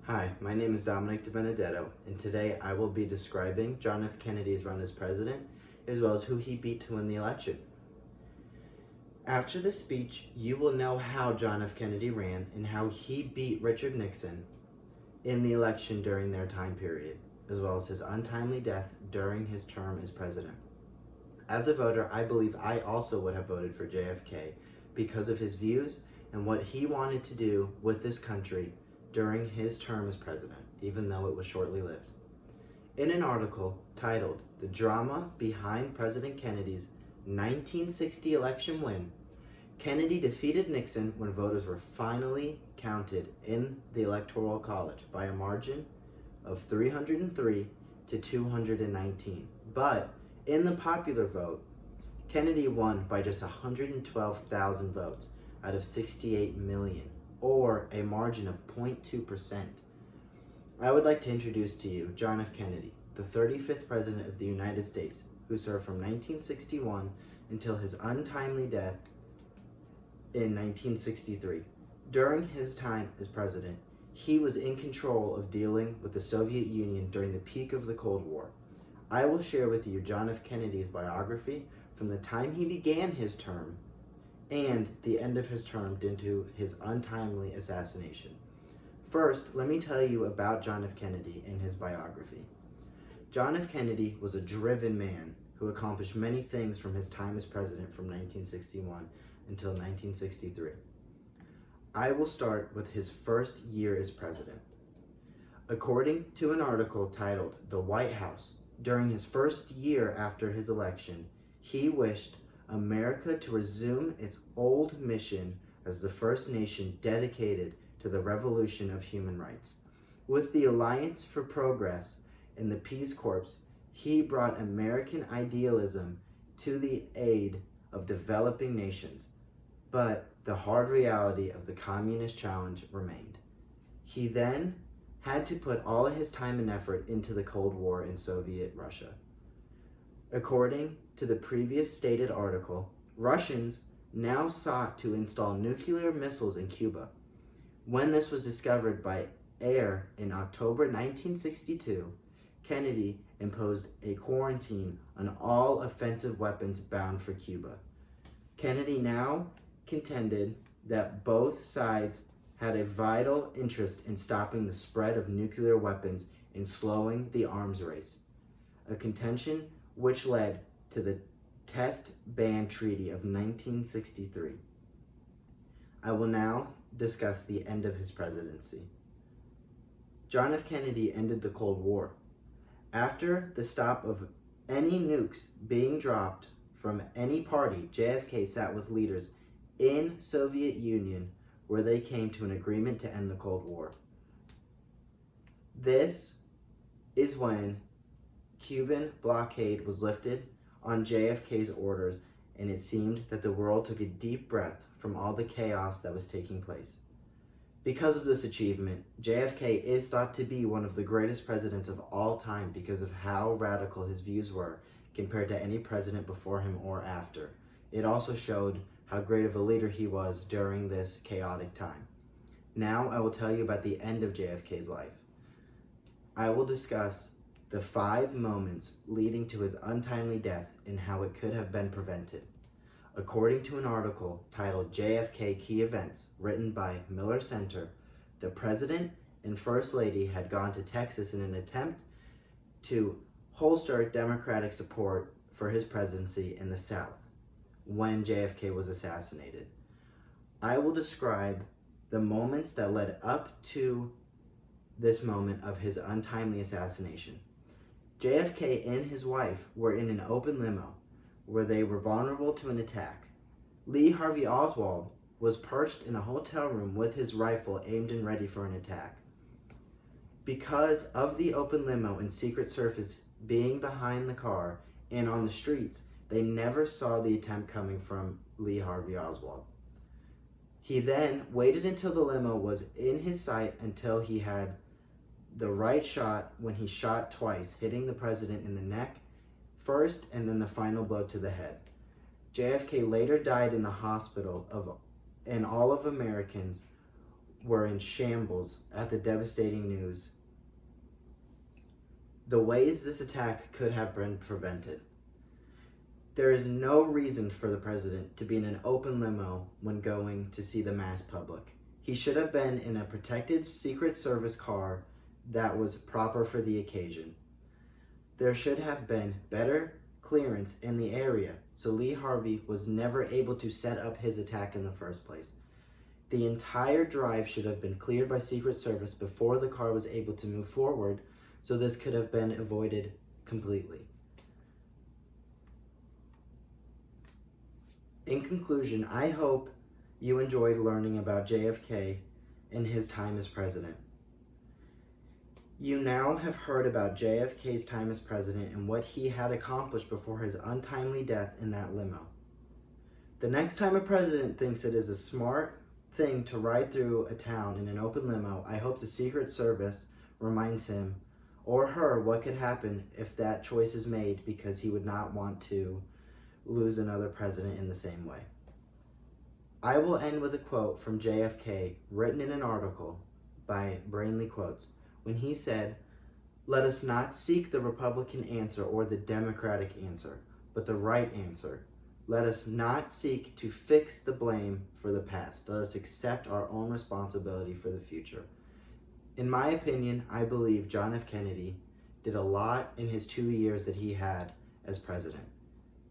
Hi, my name is Dominic DiBenedetto, and today I will be describing John F. Kennedy's run as president, as well as who he beat to win the election. After this speech, you will know how John F. Kennedy ran and how he beat Richard Nixon in the election during their time period, as well as his untimely death during his term as president. As a voter, I believe I also would have voted for JFK because of his views and what he wanted to do with this country during his term as president, even though it was shortly lived. In an article titled "The Drama Behind President Kennedy's 1960 Election Win," Kennedy defeated Nixon when voters were finally counted in the Electoral College by a margin of 303 to 219. But in the popular vote, Kennedy won by just 112,000 votes out of 68 million, or a margin of 0.2%. I would like to introduce to you John F. Kennedy, the 35th President of the United States, who served from 1961 until his untimely death in 1963. During his time as president, he was in control of dealing with the Soviet Union during the peak of the Cold War. I will share with you John F. Kennedy's biography from the time he began his term and the end of his term due to his untimely assassination. First, let me tell you about John F. Kennedy and his biography. John F. Kennedy was a driven man who accomplished many things from his time as president from 1961 until 1963. I will start with his first year as president. According to an article titled "The White House," during his first year after his election, he wished America to resume its old mission as the first nation dedicated to the revolution of human rights. With the Alliance for Progress and the Peace Corps, he brought American idealism to the aid of developing nations, but the hard reality of the communist challenge remained. He then had to put all of his time and effort into the Cold War in Soviet Russia. According to the previous stated article, Russians now sought to install nuclear missiles in Cuba. When this was discovered by Ayer in October 1962, Kennedy imposed a quarantine on all offensive weapons bound for Cuba. Kennedy now contended that both sides had a vital interest in stopping the spread of nuclear weapons and slowing the arms race, a contention which led to the Test Ban Treaty of 1963. I will now discuss the end of his presidency. John F. Kennedy ended the Cold War. After the stop of any nukes being dropped from any party, JFK sat with leaders in Soviet Union where they came to an agreement to end the Cold War. This is when Cuban blockade was lifted on JFK's orders, and it seemed that the world took a deep breath from all the chaos that was taking place. Because of this achievement, JFK is thought to be one of the greatest presidents of all time because of how radical his views were compared to any president before him or after. It also showed how great of a leader he was during this chaotic time. Now I will tell you about the end of JFK's life. I will discuss the 5 moments leading to his untimely death and how it could have been prevented. According to an article titled "JFK Key Events," written by Miller Center, the President and First Lady had gone to Texas in an attempt to bolster Democratic support for his presidency in the South when JFK was assassinated. I will describe the moments that led up to this moment of his untimely assassination. JFK and his wife were in an open limo where they were vulnerable to an attack. Lee Harvey Oswald was perched in a hotel room with his rifle aimed and ready for an attack. Because of the open limo and Secret Service being behind the car and on the streets, they never saw the attempt coming from Lee Harvey Oswald. He then waited until the limo was in his sight until he had the right shot when he shot twice, hitting the president in the neck first and then the final blow to the head. JFK later died in the hospital and all of Americans were in shambles at the devastating news. The ways this attack could have been prevented. There is no reason for the president to be in an open limo when going to see the mass public. He should have been in a protected Secret Service car that was proper for the occasion. There should have been better clearance in the area so Lee Harvey was never able to set up his attack in the first place. The entire drive should have been cleared by Secret Service before the car was able to move forward, so this could have been avoided completely. In conclusion, I hope you enjoyed learning about JFK and his time as president. You now have heard about JFK's time as president and what he had accomplished before his untimely death in that limo. The next time a president thinks it is a smart thing to ride through a town in an open limo, I hope the Secret Service reminds him or her what could happen if that choice is made, because he would not want to lose another president in the same way. I will end with a quote from JFK written in an article by Brainly Quotes when he said, "Let us not seek the Republican answer or the Democratic answer, but the right answer. Let us not seek to fix the blame for the past. Let us accept our own responsibility for the future." In my opinion, I believe John F. Kennedy did a lot in his 2 years that he had as president.